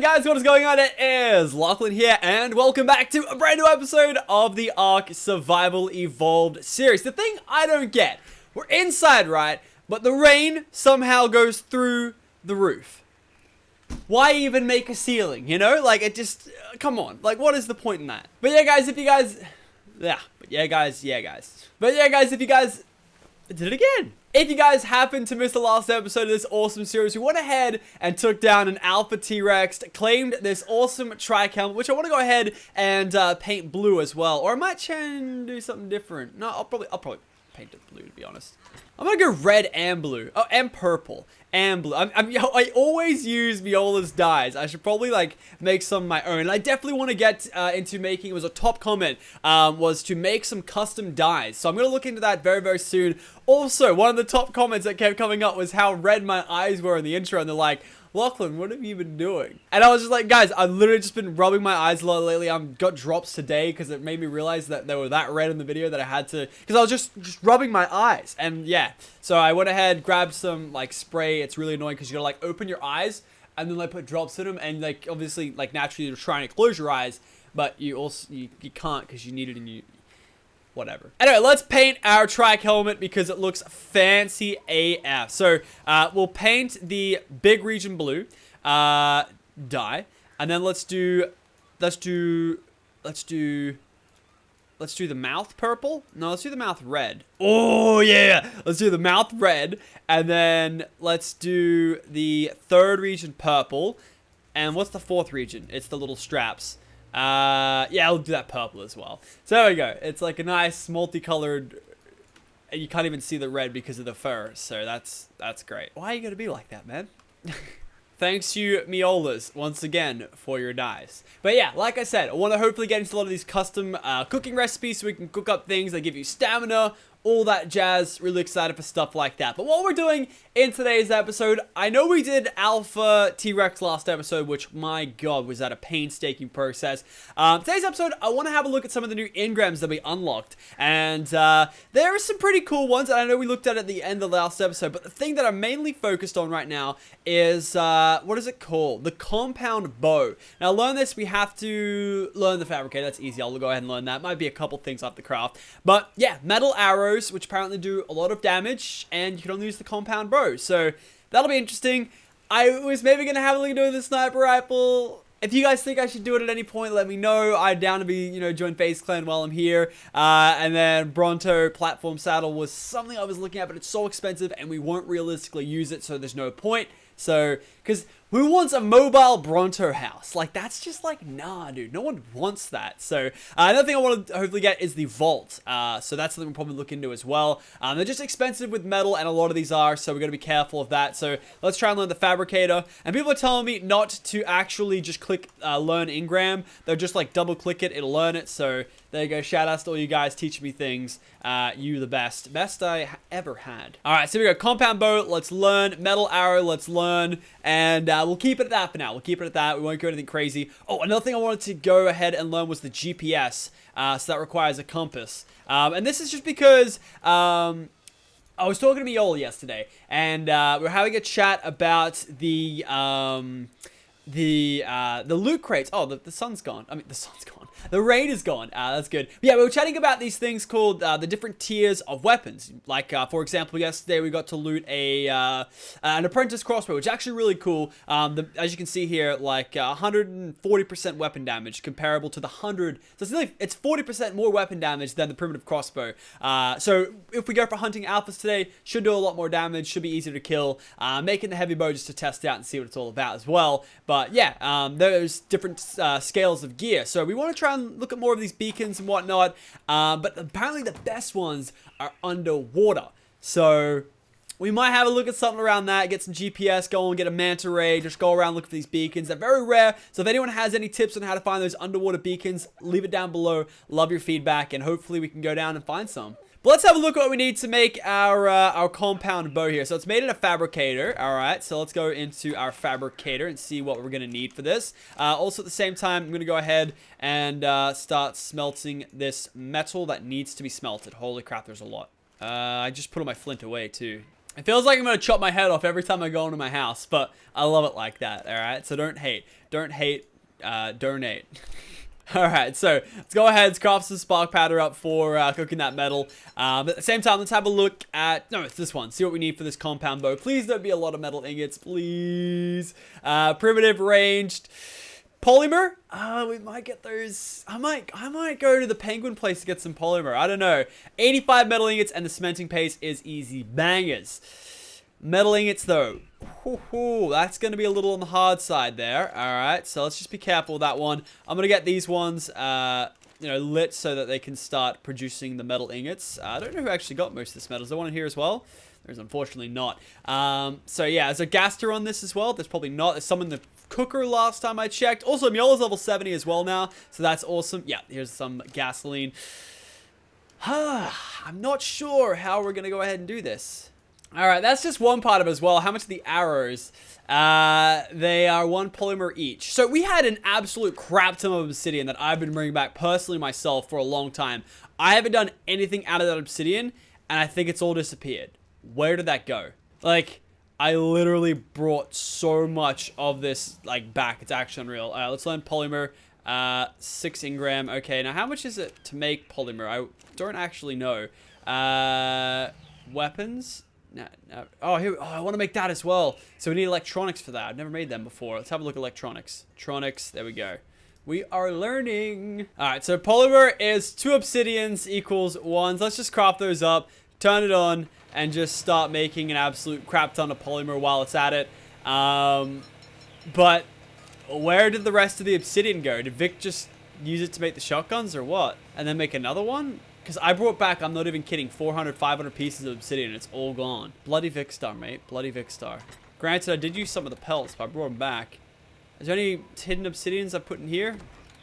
Alrighty guys, what is going on? It is Lachlan here, and welcome back to a brand new episode of the ARK Survival Evolved series. The thing I don't get, we're inside, right? But the rain somehow goes through the roof. Why even make a ceiling, you know? Like, it just, come on. Like, what is the point in that? But yeah, guys, if you guys, if you guys did it again. If you guys happened to miss the last episode of this awesome series, we went ahead and took down an alpha T-Rex, claimed this awesome trike helmet, which I want to go ahead and paint blue as well. Or I might try and do something different. No, I'll probably paint it blue, to be honest. I'm gonna go red and blue. Oh, and purple. And blue. I always use Viola's dyes. I should probably like make some of my own. And I definitely want to get into making, it was a top comment, was to make some custom dyes. So I'm going to look into that very, very soon. Also, one of the top comments that kept coming up was how red my eyes were in the intro. And they're like, Lachlan, what have you been doing? And I was just like, guys, I've literally just been rubbing my eyes a lot lately. I've got drops today because it made me realize that they were that red in the video that I had to, because I was just rubbing my eyes. And yeah, so I went ahead, grabbed some like spray. It's really annoying because you gotta like open your eyes and then like put drops in them. And like obviously like naturally you're trying to close your eyes, but you also, you can't because you need it in you. Whatever. Anyway, let's paint our trike helmet because it looks fancy AF. So, we'll paint the big region blue, dye, and then let's do the mouth purple. No, let's do the mouth red. Oh yeah, let's do the mouth red, and then let's do the third region purple. And what's the fourth region? It's the little straps. Yeah, I'll do that purple as well. So there we go. It's like a nice multicolored. You can't even see the red because of the fur. So that's great. Why are you gonna be like that, man? Thanks you, Miolas, once again for your dyes. But yeah, like I said, I want to hopefully get into a lot of these custom cooking recipes so we can cook up things that give you stamina, all that jazz. Really excited for stuff like that. But what we're doing in today's episode, I know we did Alpha T-Rex last episode, which, my god, was that a painstaking process. Today's episode, I want to have a look at some of the new engrams that we unlocked. And there are some pretty cool ones, and I know we looked at it at the end of the last episode, but the thing that I'm mainly focused on right now is, what is it called? The compound bow. Now, learn this, we have to learn the fabricator. That's easy. I'll go ahead and learn that. Might be a couple things I have to craft. But yeah, metal arrows, which apparently do a lot of damage, and you can only use the compound bow. So that'll be interesting. I was maybe going to have a look at doing the sniper rifle. If you guys think I should do it at any point, let me know. I'm down to be, you know, join FaZe Clan while I'm here. And then Bronto platform saddle was something I was looking at, but it's so expensive and we won't realistically use it, so there's no point. So, because who wants a mobile Bronto house? Like, that's just like, nah, dude. No one wants that. So, another thing I want to hopefully get is the vault. So that's something we'll probably look into as well. They're just expensive with metal, and a lot of these are, so we're going to be careful of that. So, let's try and learn the fabricator. And people are telling me not to actually just click learn engram. They'll just, like, double-click it. It'll learn it. So, there you go. Shout out to all you guys teaching me things. You the best. Best I ever had. Alright, so we go. Compound bow. Let's learn. Metal arrow. Let's learn. And we'll keep it at that for now. We'll keep it at that. We won't go anything crazy. Oh, another thing I wanted to go ahead and learn was the GPS. So that requires a compass. And this is just because I was talking to Miola yesterday. And we were having a chat about the loot crates. Oh, the sun's gone. I mean, the sun's gone. The rain is gone. That's good. But yeah, we were chatting about these things called the different tiers of weapons. Like, for example, yesterday we got to loot an apprentice crossbow, which is actually really cool. As you can see here, like 140% weapon damage, comparable to the 100. So it's 40% more weapon damage than the primitive crossbow. So if we go for hunting alphas today, should do a lot more damage. Should be easier to kill. Making the heavy bow just to test out and see what it's all about as well. But yeah, there's different scales of gear. So we want to try and look at more of these beacons and whatnot. But apparently the best ones are underwater. So we might have a look at something around that. Get some GPS going, get a manta ray, just go around, look for these beacons. They're very rare. So if anyone has any tips on how to find those underwater beacons, leave it down below. Love your feedback, and hopefully we can go down and find some. But let's have a look at what we need to make our compound bow here. So it's made in a fabricator. All right, so let's go into our fabricator and see what we're going to need for this. Also, at the same time, I'm going to go ahead and start smelting this metal that needs to be smelted. Holy crap, there's a lot. I just put all my flint away, too. It feels like I'm going to chop my head off every time I go into my house, but I love it like that, alright? So don't hate. Don't hate, donate. Alright, so let's go ahead, let's craft some spark powder up for cooking that metal. But at the same time, let's have a look at, no, it's this one. See what we need for this compound bow. Please don't be a lot of metal ingots, please. Primitive ranged polymer. We might get those. I might go to the penguin place to get some polymer. I don't know. 85 metal ingots and the cementing paste is easy bangers. Metal ingots though. That's going to be a little on the hard side there. Alright, so let's just be careful with that one. I'm going to get these ones, lit so that they can start producing the metal ingots. I don't know who actually got most of this metal. Is there one in here as well? There's unfortunately not. So yeah, is there gaster on this as well? There's probably not. There's some in the cooker last time I checked. Also, Miola's level 70 as well now, so that's awesome. Yeah, here's some gasoline. I'm not sure how we're going to go ahead and do this. Alright, that's just one part of it as well. How much are the arrows? They are 1 polymer each. So we had an absolute crap ton of obsidian that I've been bringing back personally myself for a long time. I haven't done anything out of that obsidian, and I think it's all disappeared. Where did that go? Like, I literally brought so much of this, like, back. It's actually unreal. Let's learn polymer. 6 engram. Okay, now how much is it to make polymer? I don't actually know. Weapons? No. Oh, I want to make that as well. So we need electronics for that. I've never made them before. Let's have a look at electronics. Electronics. There we go. We are learning. Alright, so polymer is 2 obsidians equals 1. Let's just craft those up, turn it on, and just start making an absolute crap ton of polymer while it's at it. But where did the rest of the obsidian go? Did Vic just use it to make the shotguns or what? And then make another one? Because I brought back, I'm not even kidding, 400, 500 pieces of obsidian. It's all gone. Bloody Vicstar, mate. Bloody Vicstar. Granted, I did use some of the pelts, but I brought them back. Is there any hidden obsidians I put in here?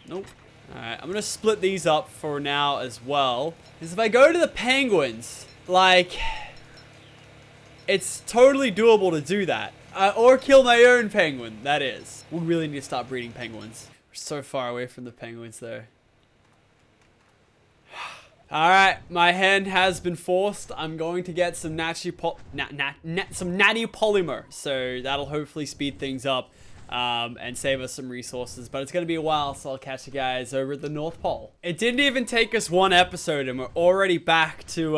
Nope. Alright, I'm going to split these up for now as well. Because if I go to the penguins, like, it's totally doable to do that. Or kill my own penguin, that is. We really need to start breeding penguins. We're so far away from the penguins, though. Alright, my hand has been forced. I'm going to get some natty polymer. So that'll hopefully speed things up and save us some resources. But it's going to be a while, so I'll catch you guys over at the North Pole. It didn't even take us 1 episode and we're already back to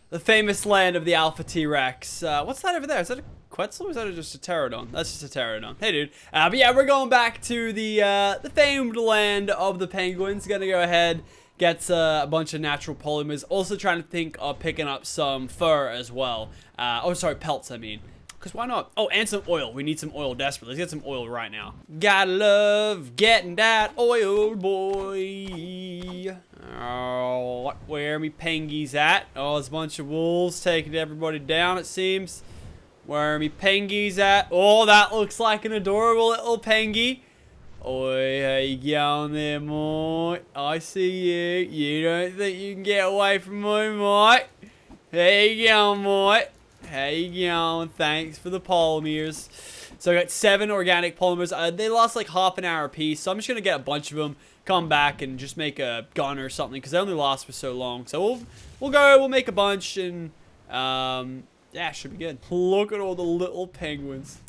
the famous land of the Alpha T-Rex. What's that over there? Is that a Quetzal or is that just a pterodon? That's just a pterodon. Hey, dude. But yeah, we're going back to the famed land of the penguins. Gonna go ahead, get a bunch of natural polymers. Also trying to think of picking up some fur as well. Oh, sorry, pelts, I mean. Because why not? Oh, and some oil. We need some oil desperately. Let's get some oil right now. Gotta love getting that oil, boy. Oh, where are me pengies at? Oh, there's a bunch of wolves taking everybody down, it seems. Where are me pengies at? Oh, that looks like an adorable little pengy. Oi, how you going there, mate? I see you. You don't think you can get away from me, mate? How you going, mate? How you going? Thanks for the polymers. So I got 7 organic polymers. They last like half an hour a piece, so I'm just gonna get a bunch of them, come back and just make a gun or something because they only last for so long. So we'll make a bunch and yeah, should be good. Look at all the little penguins.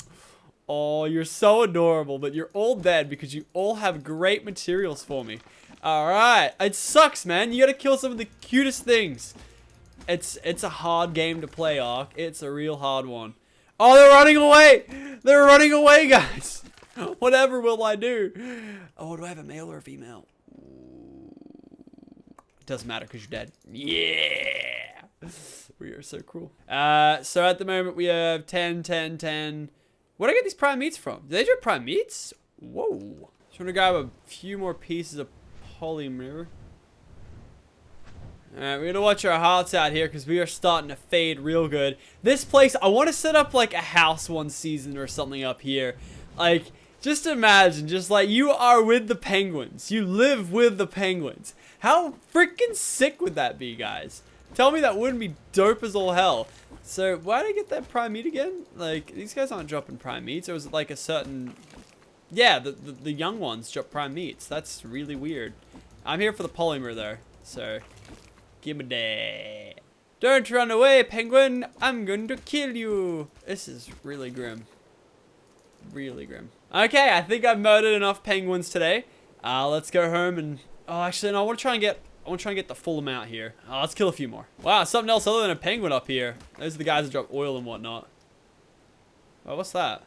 Oh, you're so adorable, but you're all dead because you all have great materials for me. Alright. It sucks, man. You gotta kill some of the cutest things. It's a hard game to play, ARK. It's a real hard one. Oh, they're running away! They're running away, guys! Whatever will I do? Oh, do I have a male or a female? Doesn't matter because you're dead. Yeah! We are so cool. So at the moment we have 10, 10, 10. Where do I get these prime meats from? Do they do prime meats? Whoa. Just want to grab a few more pieces of polymer. Alright, we're gonna watch our hearts out here because we are starting to fade real good. This place, I want to set up like a house one season or something up here. Like, just imagine, just like you are with the penguins. You live with the penguins. How freaking sick would that be, guys? Tell me that wouldn't be dope as all hell. So, why did I get that prime meat again? Like, these guys aren't dropping prime meats. Or was it like a certain... Yeah, the young ones drop prime meats. That's really weird. I'm here for the polymer, though. So, give me that. Don't run away, penguin. I'm going to kill you. This is really grim. Really grim. Okay, I think I've murdered enough penguins today. Let's go home and... Oh, actually, no, I want to try and get the full amount here. Let's kill a few more. Wow, something else other than a penguin up here. Those are the guys that drop oil and whatnot. Oh, what's that?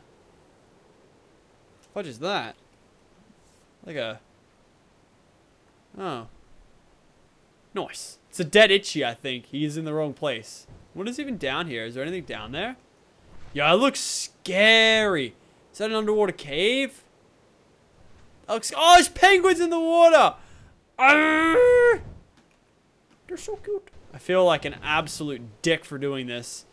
What is that? Like a... Oh. Nice. It's a dead Itchy, I think. He's in the wrong place. What is even down here? Is there anything down there? Yeah, it looks scary. Is that an underwater cave? Oh, there's penguins in the water! Arrgh! They're so cute. I feel like an absolute dick for doing this.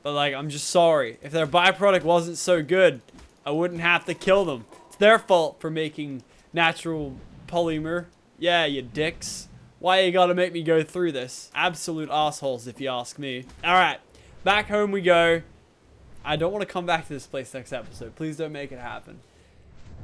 But, like, I'm just sorry. If their byproduct wasn't so good, I wouldn't have to kill them. It's their fault for making natural polymer. Yeah, you dicks. Why you gotta make me go through this? Absolute assholes, if you ask me. Alright, back home we go. I don't want to come back to this place next episode. Please don't make it happen.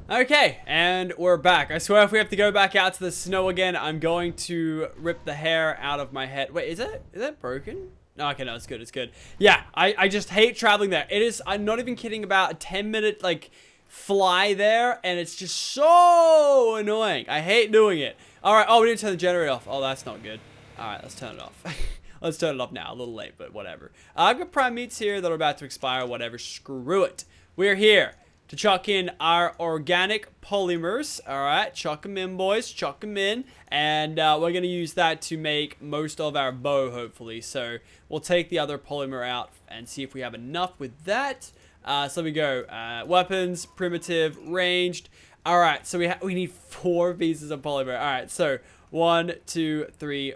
Okay, and we're back. I swear if we have to go back out to the snow again, I'm going to rip the hair out of my head. Wait, is that broken? No, okay, no, it's good, it's good. Yeah, I just hate traveling there. It is, I'm not even kidding, about a 10-minute, like, fly there, and it's just so annoying. I hate doing it. Alright, oh, we need to turn the generator off. Oh, that's not good. Alright, let's turn it off. Let's turn it off now. A little late, but whatever. I've got prime meats here that are about to expire. Whatever. Screw it. We're here to chuck in our organic polymers. Alright, chuck them in, boys. Chuck them in. And we're going to use that to make most of our bow, hopefully. So we'll take the other polymer out and see if we have enough with that. So we go. Weapons, primitive, ranged. Alright, so we need 4 pieces of polymer. Alright, so 1, 2, 3,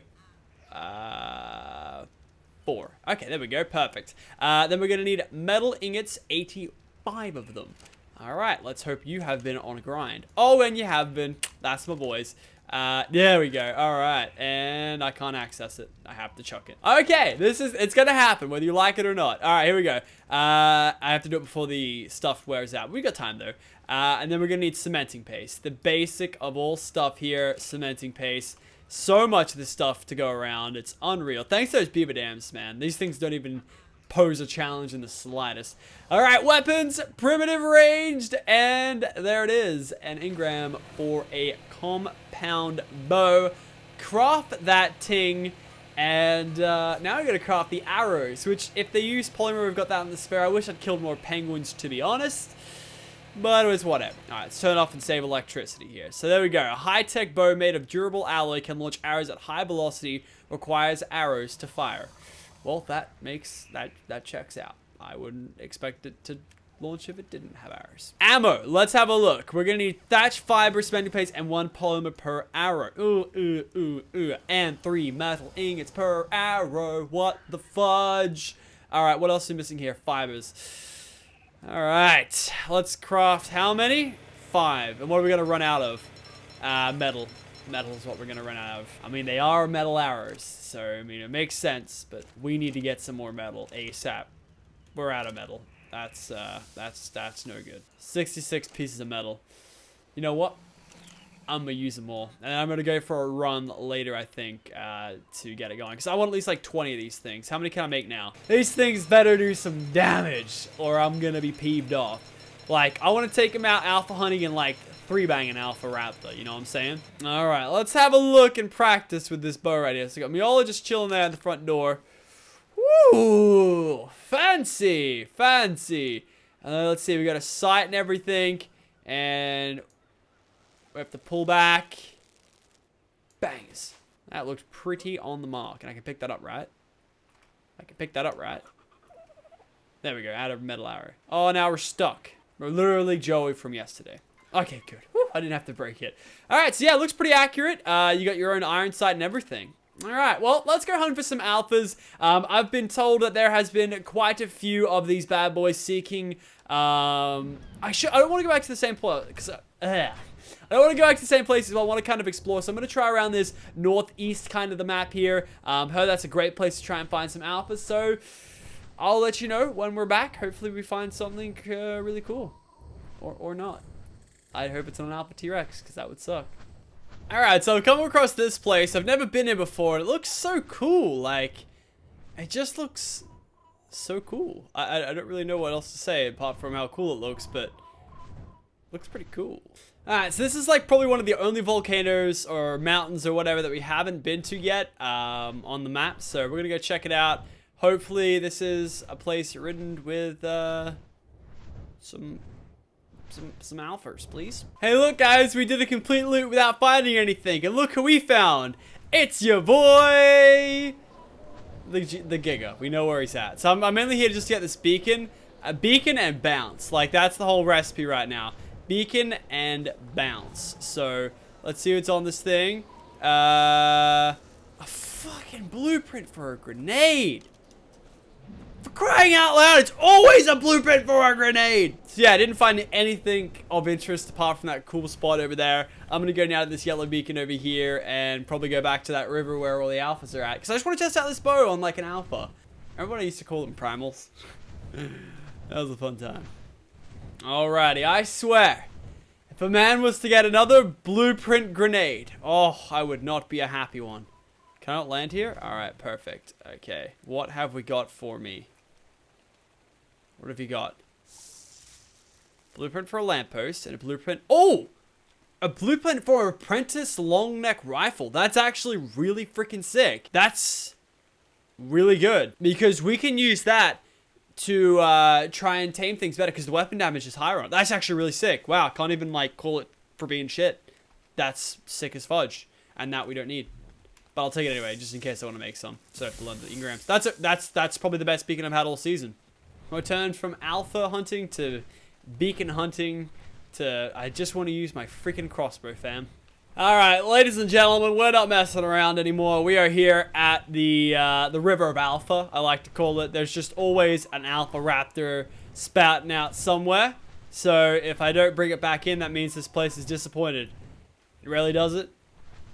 4. Okay, there we go. Perfect. Then we're going to need metal ingots, 85 of them. Alright, let's hope you have been on a grind. Oh, and you have been. That's my boys. There we go. Alright, and I can't access it. I have to chuck it. Okay, it's going to happen, whether you like it or not. Alright, here we go. I have to do it before the stuff wears out. We got time, though. And then we're going to need cementing paste. The basic of all stuff here, cementing paste. So much of this stuff to go around. It's unreal. Thanks to those beaver dams, man. These things don't even pose a challenge in the slightest. Alright, weapons, primitive ranged, and there it is. An engram for a compound bow. Craft that ting. And now we're going to craft the arrows, which if they use polymer, we've got that in the spare. I wish I'd killed more penguins, to be honest. But it was whatever. Alright, let's turn off and save electricity here. So there we go. A high-tech bow made of durable alloy can launch arrows at high velocity, requires arrows to fire. Well, that checks out. I wouldn't expect it to launch if it didn't have arrows. Ammo. Let's have a look. We're going to need thatch fiber, cementing paste, and 1 polymer per arrow. And 3 metal ingots per arrow. What the fudge? Alright, what else are we missing here? Fibers. Alright, let's craft how many? 5. And what are we going to run out of? Metal. Metal is what we're going to run out of. I mean, they are metal arrows, so, I mean, it makes sense, but we need to get some more metal ASAP. We're out of metal. That's no good. 66 pieces of metal. You know what? I'm going to use them all. And I'm going to go for a run later, I think, to get it going. Because I want at least like 20 of these things. How many can I make now? These things better do some damage, or I'm going to be peeved off. Like, I want to take them out alpha hunting and like 3-bang an alpha raptor. You know what I'm saying? Alright, let's have a look and practice with this bow right here. So we got Miola just chilling there at the front door. Woo! Fancy! Fancy! Let's see, we got a sight and everything. And we have to pull back. Bangs. That looks pretty on the mark. And I can pick that up, right? I can pick that up, right? There we go. Out of metal arrow. Oh, now we're stuck. We're literally Joey from yesterday. Okay, good. Whew, I didn't have to break it. Alright, so yeah, it looks pretty accurate. You got your own iron sight and everything. Alright, well, let's go hunt for some alphas. I've been told that there has been quite a few of these bad boys seeking... I don't want to go back to the same place, because... I don't want to go back to the same places, but I want to kind of explore. So I'm going to try around this northeast kind of the map here. Heard that's a great place to try and find some alphas, so I'll let you know when we're back. Hopefully we find something really cool. Or not. I hope it's an alpha T-Rex, because that would suck. Alright, so I've come across this place. I've never been here before, and it looks so cool. Like, It just looks so cool. I don't really know what else to say apart from how cool it looks, but looks pretty cool. Alright, so this is like probably one of the only volcanoes or mountains or whatever that we haven't been to yet on the map. So we're gonna go check it out. Hopefully this is a place ridden with some alphas, please. Hey, look, guys, we did a complete loot without finding anything, and look who we found. It's your boy, the Giga. We know where he's at. So I'm mainly here just to get this beacon, a beacon and bounce. Like that's the whole recipe right now. Beacon and bounce. So let's see what's on this thing. A fucking blueprint for a grenade. For crying out loud, it's always a blueprint for a grenade. So yeah, I didn't find anything of interest apart from that cool spot over there. I'm gonna go now to this yellow beacon over here and probably go back to that river where all the alphas are at, because I just want to test out this bow on like an alpha. Everybody used to call them primals. That was a fun time. Alrighty, I swear, if a man was to get another blueprint grenade, oh, I would not be a happy one. Can I not land here? Alright, perfect. Okay, what have we got for me? What have you got? Blueprint for a lamppost and a blueprint. Oh! A blueprint for an apprentice long neck rifle. That's actually really freaking sick. That's really good, because we can use that to try and tame things better, because the weapon damage is higher on it. That's actually really sick. Wow, can't even like call it for being shit. That's sick as fudge, and that we don't need. But I'll take it anyway, just in case I want to make some. So for the engrams. That's probably the best beacon I've had all season. I turned from alpha hunting to beacon hunting to I just want to use my freaking crossbow, fam. Alright, ladies and gentlemen, we're not messing around anymore. We are here at the River of Alpha, I like to call it. There's just always an alpha raptor spouting out somewhere. So if I don't bring it back in, that means this place is disappointed. It rarely does it,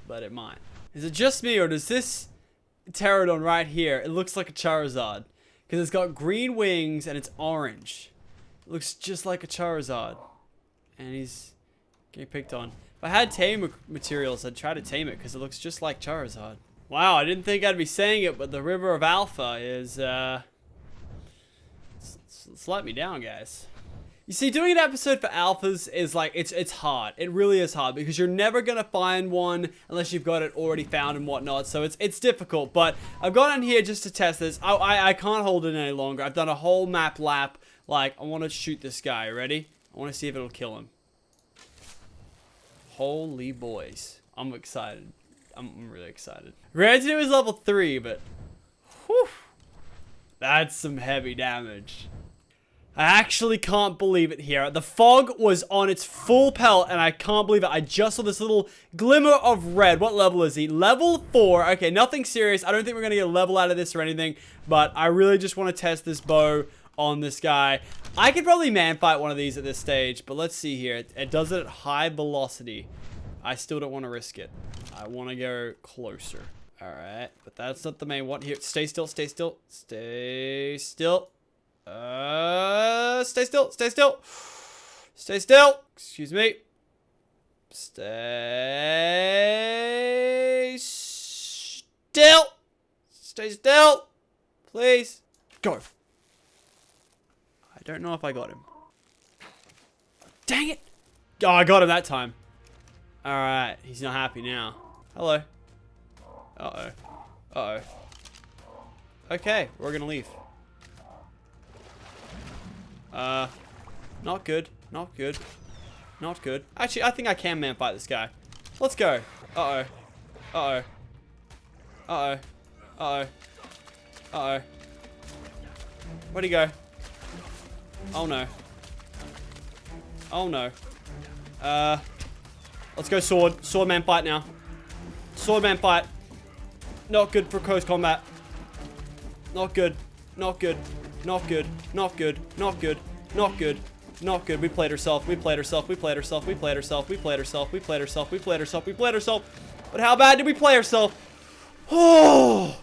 but it might. Is it just me, or does this pterodon right here, it looks like a Charizard? Because it's got green wings and it's orange. It looks just like a Charizard. And he's getting picked on. If I had tame materials, I'd try to tame it because it looks just like Charizard. Wow, I didn't think I'd be saying it, but the River of Alpha is, it's let me down, guys. You see, doing an episode for alphas is like, it's hard. It really is hard, because you're never going to find one unless you've got it already found and whatnot. So it's difficult, but I've gone in here just to test this. I can't hold it any longer. I've done a whole map lap. Like, I want to shoot this guy. Ready? I want to see if it'll kill him. Holy boys. I'm excited. I'm really excited. Granted, it was level 3, but whew, that's some heavy damage. I actually can't believe it here. The fog was on its full pelt, and I can't believe it. I just saw this little glimmer of red. What level is he? Level 4. Okay, nothing serious. I don't think we're going to get a level out of this or anything, but I really just want to test this bow on this guy. I could probably man fight one of these at this stage, but let's see here. It does it at high velocity. I still don't want to risk it. I want to go closer. Alright, but that's not the main one. Here, stay still, stay still. Stay still. Stay still, stay still. Stay still. Excuse me. Stay still. Stay still. Please. Go. I don't know if I got him. Dang it. Oh, I got him that time. Alright, he's not happy now. Hello. Uh-oh. Uh-oh. Okay, we're gonna leave. Not good. Not good. Not good. Actually, I think I can man fight this guy. Let's go. Uh-oh. Uh-oh. Uh-oh. Uh-oh. Uh-oh. Where'd he go? Oh no. Oh no. Let's go sword. Sword man fight now. Sword man fight. Not good for close combat. Not good. Not good. Not good. Not good. Not good. Not good. Not good. We played herself. We played herself. We played herself. We played herself. We played herself. We played herself. We played herself. We played herself. But how bad did we play herself? Oh.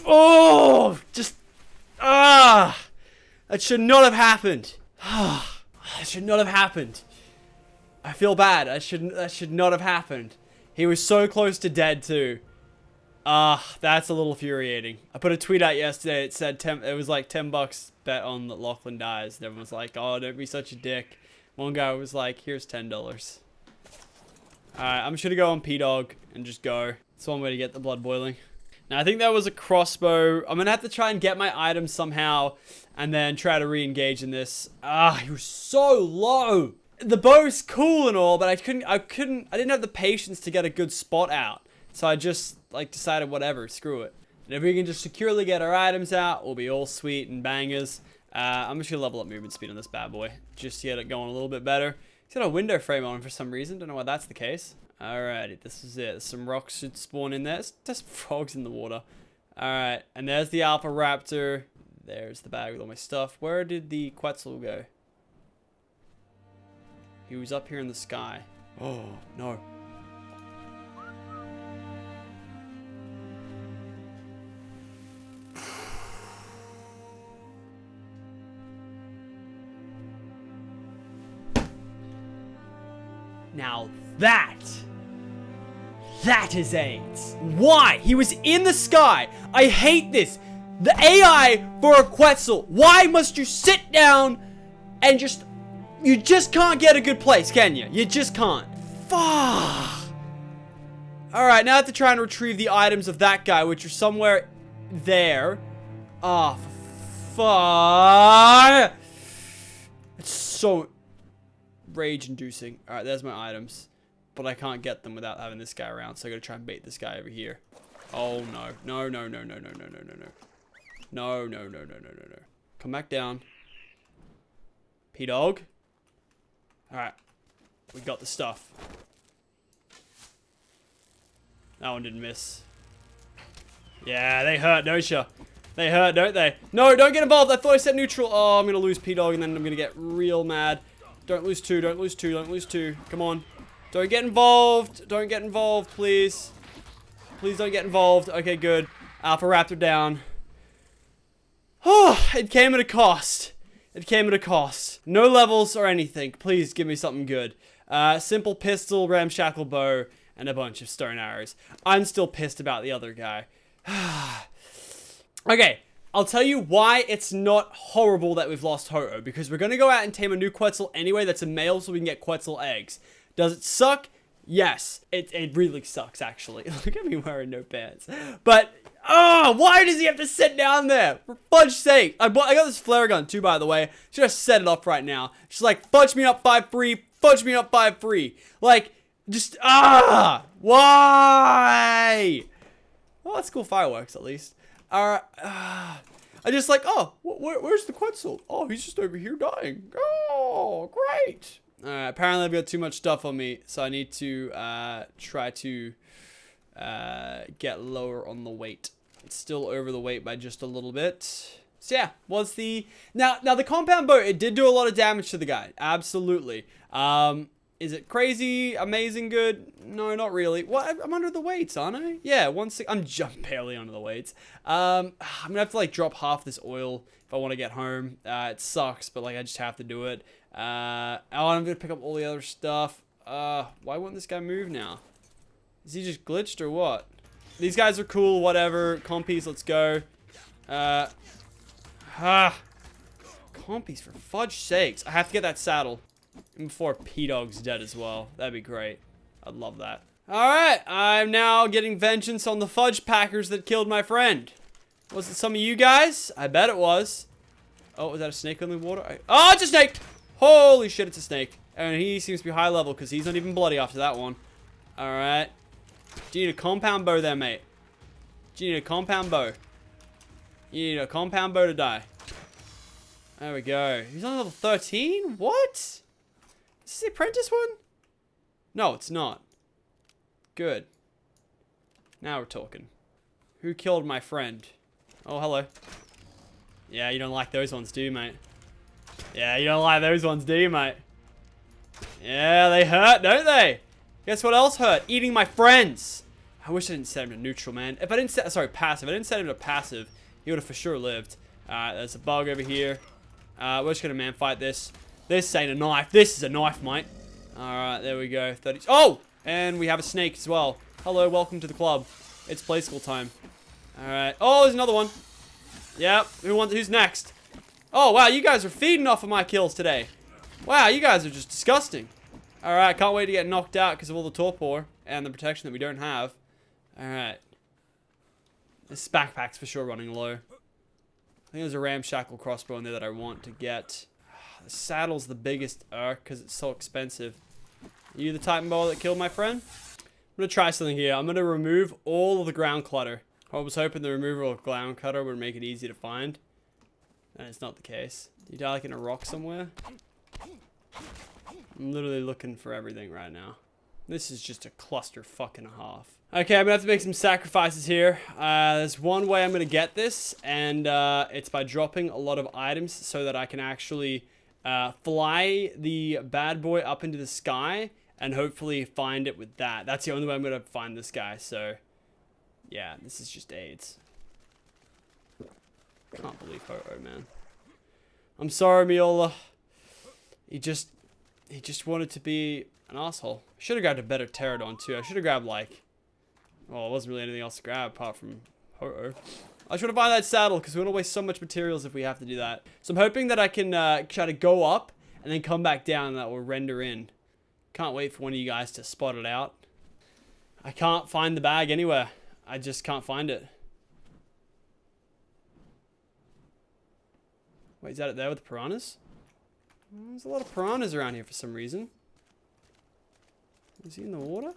Oh. Just. Ah. That should not have happened. That should not have happened. I feel bad. That should not have happened. He was so close to dead too. That's a little infuriating. I put a tweet out yesterday. It said it was like $10 bet on that Lachlan dies. And everyone was like, oh, don't be such a dick. One guy was like, here's $10. Alright, I'm just gonna go on P-Dog and just go. It's one way to get the blood boiling. Now, I think that was a crossbow. I'm gonna have to try and get my items somehow and then try to re-engage in this. He was so low. The bow's cool and all, but I didn't have the patience to get a good spot out. So I just, like, decided, whatever, screw it. And if we can just securely get our items out, we'll be all sweet and bangers. I'm just gonna level up movement speed on this bad boy. Just to get it going a little bit better. He's got a window frame on him for some reason. Don't know why that's the case. Alrighty, this is it. Some rocks should spawn in there. There's frogs in the water. Alright, and there's the Alpha Raptor. There's the bag with all my stuff. Where did the Quetzal go? He was up here in the sky. Oh, no. Now that is AIDS. Why? He was in the sky. I hate this. The AI for a Quetzal. Why must you sit down and you just can't get a good place, can you? You just can't. Fuck. Alright, now I have to try and retrieve the items of that guy, which are somewhere there. Oh, fuck. It's so rage-inducing. Alright, there's my items. But I can't get them without having this guy around, so I gotta try and bait this guy over here. Oh, no. No, no, no, no, no, no, no, no, no. No, no, no, no, no, no, no. Come back down. P-Dog. Alright. We got the stuff. That one didn't miss. Yeah, they hurt, don't you? They hurt, don't they? No, don't get involved. I thought I said neutral. Oh, I'm gonna lose P-Dog, and then I'm gonna get real mad. Don't lose two, don't lose two, don't lose two. Come on. Don't get involved. Don't get involved, please. Please don't get involved. Okay, good. Alpha Raptor down. Oh, it came at a cost. It came at a cost. No levels or anything. Please give me something good. Simple pistol, ramshackle bow, and a bunch of stone arrows. I'm still pissed about the other guy. Okay, I'll tell you why it's not horrible that we've lost Ho-Oh. Because we're going to go out and tame a new Quetzal anyway that's a male so we can get Quetzal eggs. Does it suck? Yes. It really sucks, actually. Look at me wearing no pants. But, why does he have to sit down there? For fudge's sake. I got this flare gun, too, by the way. Should have set it up right now. She's like, fudge me up 5-3. Fudge me up 5-3. Like, just, why? Well, that's cool fireworks, at least. I just like, where's the Quetzal? Oh, he's just over here dying. Oh, great. Apparently I've got too much stuff on me, so I need to try to get lower on the weight. It's still over the weight by just a little bit. So yeah, now the compound bow, it did do a lot of damage to the guy. Absolutely. Is it crazy, amazing, good? No, not really. What? I'm under the weights, aren't I? Yeah, I'm barely under the weights. I'm gonna have to like drop half this oil if I want to get home. It sucks, but like I just have to do it. I'm gonna pick up all the other stuff. Why won't this guy move now? Is he just glitched or what? These guys are cool, whatever. Compies, let's go. Compies, for fudge sakes. I have to get that saddle. Before P-Dog's dead as well. That'd be great. I'd love that. Alright, I'm now getting vengeance on the fudge packers that killed my friend. Was it some of you guys? I bet it was. Oh, was that a snake on the water? Oh, it's a snake! Holy shit, it's a snake. And he seems to be high level because he's not even bloody after that one. Alright. Do you need a compound bow there, mate? Do you need a compound bow? You need a compound bow to die. There we go. He's on level 13? What? Is this the apprentice one? No, it's not. Good. Now we're talking. Who killed my friend? Oh, hello. Yeah, you don't like those ones, do you, mate? Yeah, you don't like those ones, do you, mate? Yeah, they hurt, don't they? Guess what else hurt? Eating my friends. I wish I didn't set him to neutral, man. If I didn't set, sorry, passive. If I didn't set him to passive, he would have for sure lived. There's a bug over here. We're just gonna man fight this. This ain't a knife. This is a knife, mate. Alright, there we go. 30. Oh! And we have a snake as well. Hello, welcome to the club. It's play school time. Alright. Oh, there's another one. Yep. Who's next? Oh, wow. You guys are feeding off of my kills today. Wow, you guys are just disgusting. Alright, can't wait to get knocked out because of all the torpor and the protection that we don't have. Alright. This backpack's for sure running low. I think there's a ramshackle crossbow in there that I want to get. The saddle's the biggest ARK because it's so expensive. Are you the Titan bow that killed my friend? I'm going to try something here. I'm going to remove all of the ground clutter. I was hoping the removal of ground clutter would make it easy to find. And it's not the case. You die like in a rock somewhere? I'm literally looking for everything right now. This is just a cluster fucking half. Okay, I'm gonna have to make some sacrifices here. There's one way I'm gonna get this, and it's by dropping a lot of items so that I can actually fly the bad boy up into the sky and hopefully find it with that. That's the only way I'm gonna find this guy, so yeah, this is just AIDS. Can't believe Ho-Oh, man. I'm sorry, Miola. He just wanted to be an asshole. I should have grabbed a better pterodon too. I should have grabbed like, well, there wasn't really anything else to grab apart from Ho-Oh. I should have find that saddle because we want to waste so much materials if we have to do that. So I'm hoping that I can try to go up and then come back down and that will render in. Can't wait for one of you guys to spot it out. I can't find the bag anywhere. I just can't find it. Wait, is that it there with the piranhas? There's a lot of piranhas around here for some reason. Is he in the water?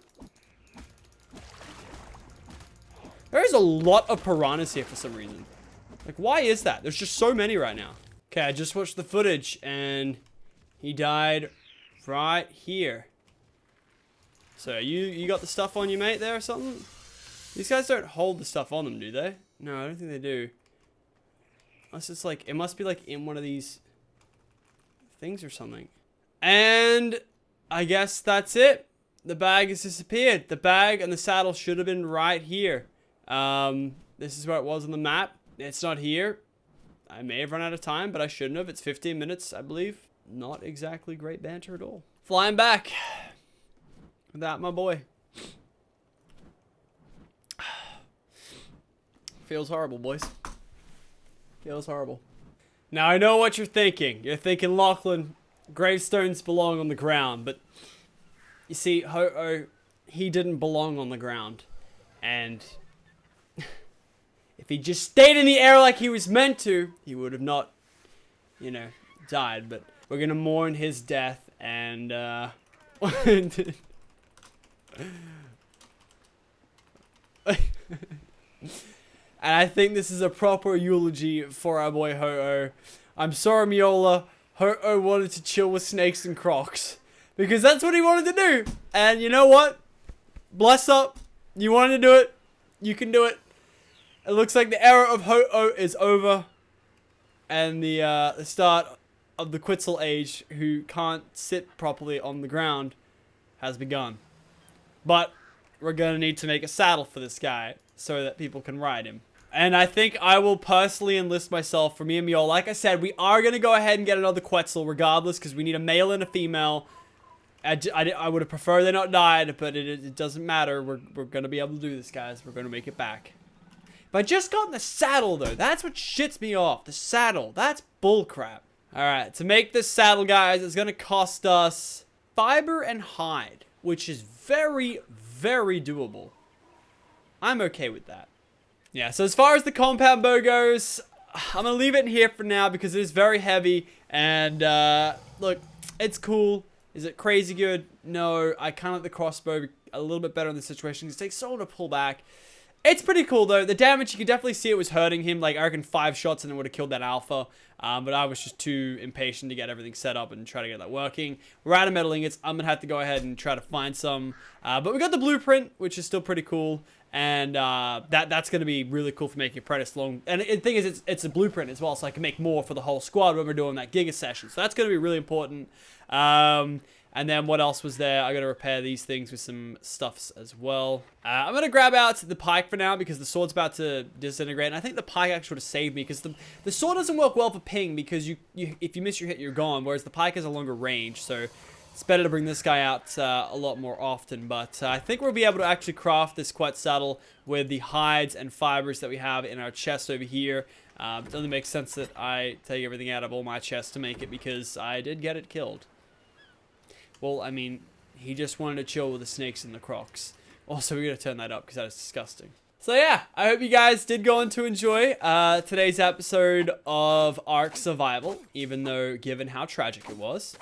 There's a lot of piranhas here for some reason. Like, why is that? There's just so many right now. Okay, I just watched the footage and he died right here. So you got the stuff on you, mate, there or something? These guys don't hold the stuff on them, do they? No, I don't think they do. Unless it's like, it must be like in one of these things or something. And I guess that's it. The bag has disappeared. The bag and the saddle should have been right here. This is where it was on the map. It's not here. I may have run out of time, but I shouldn't have. It's 15 minutes, I believe. Not exactly great banter at all. Flying back without my boy. Feels horrible, boys. Feels horrible. Now, I know what you're thinking. You're thinking, Lachlan, gravestones belong on the ground. But, you see, Ho-Oh, he didn't belong on the ground. And if he just stayed in the air like he was meant to, he would have not, you know, died. But we're going to mourn his death. And, and I think this is a proper eulogy for our boy Ho-Oh. I'm sorry, Miola. Ho-Oh wanted to chill with snakes and crocs. Because that's what he wanted to do. And you know what? Bless up. You wanted to do it. You can do it. It looks like the era of Ho-Oh is over. And the start of the Quetzal age, who can't sit properly on the ground, has begun. But we're going to need to make a saddle for this guy so that people can ride him. And I think I will personally enlist myself for me and Miola. Like I said, we are going to go ahead and get another Quetzal regardless because we need a male and a female. I would have preferred they not died, but it doesn't matter. We're going to be able to do this, guys. We're going to make it back. But I just got in the saddle, though. That's what shits me off. The saddle. That's bullcrap. Alright, to make this saddle, guys, it's going to cost us fiber and hide, which is very, very doable. I'm okay with that. Yeah, so as far as the compound bow goes, I'm going to leave it in here for now because it is very heavy. And, look, it's cool. Is it crazy good? No, I kind of like the crossbow a little bit better in this situation. It takes so long to pull back. It's pretty cool, though. The damage, you can definitely see it was hurting him. Like, I reckon 5 shots and it would have killed that alpha. But I was just too impatient to get everything set up and try to get that working. We're out of metal ingots. I'm going to have to go ahead and try to find some. But we got the blueprint, which is still pretty cool. And that's going to be really cool for making apprentice long. And the thing is, it's a blueprint as well, so I can make more for the whole squad when we're doing that Giga session. So that's going to be really important. And then what else was there? I got to repair these things with some stuffs as well. I'm going to grab out the pike for now because the sword's about to disintegrate. And I think the pike actually would have saved me because the sword doesn't work well for ping because if you miss your hit, you're gone. Whereas the pike has a longer range. So it's better to bring this guy out a lot more often. But I think we'll be able to actually craft this quetz saddle with the hides and fibers that we have in our chest over here. It only makes sense that I take everything out of all my chests to make it, because I did get it killed. Well, I mean, he just wanted to chill with the snakes and the crocs. Also, we're going to turn that up because that is disgusting. So yeah, I hope you guys did go on to enjoy today's episode of ARK Survival, even though given how tragic it was.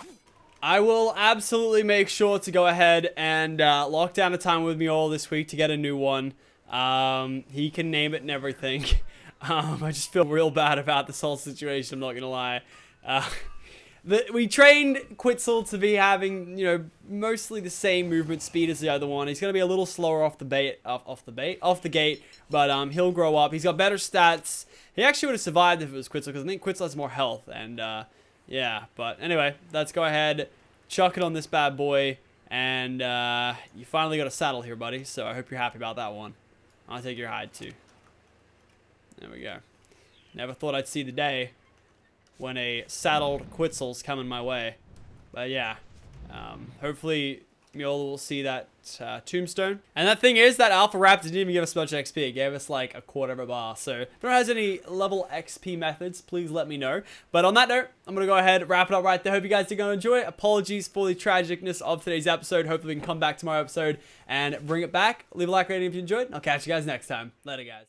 I will absolutely make sure to go ahead and lock down a time with me all this week to get a new one. He can name it and everything. I just feel real bad about this whole situation, I'm not going to lie. We trained Quetzal to be having, you know, mostly the same movement speed as the other one. He's going to be a little slower off the gate, but he'll grow up. He's got better stats. He actually would have survived if it was Quetzal, because I think Quetzal has more health, and yeah, but anyway, let's go ahead, chuck it on this bad boy, and you finally got a saddle here, buddy, so I hope you're happy about that one. I'll take your hide, too. There we go. Never thought I'd see the day when a saddled Quetzal's coming my way. But yeah, hopefully Mule will see that tombstone. And that thing is, that Alpha Raptor didn't even give us much XP. It gave us like a quarter of a bar. So if anyone has any level XP methods, please let me know. But on that note, I'm going to go ahead, wrap it up right there. Hope you guys did go enjoy it. Apologies for the tragicness of today's episode. Hopefully we can come back tomorrow episode and bring it back. Leave a like rating if you enjoyed. I'll catch you guys next time. Later, guys.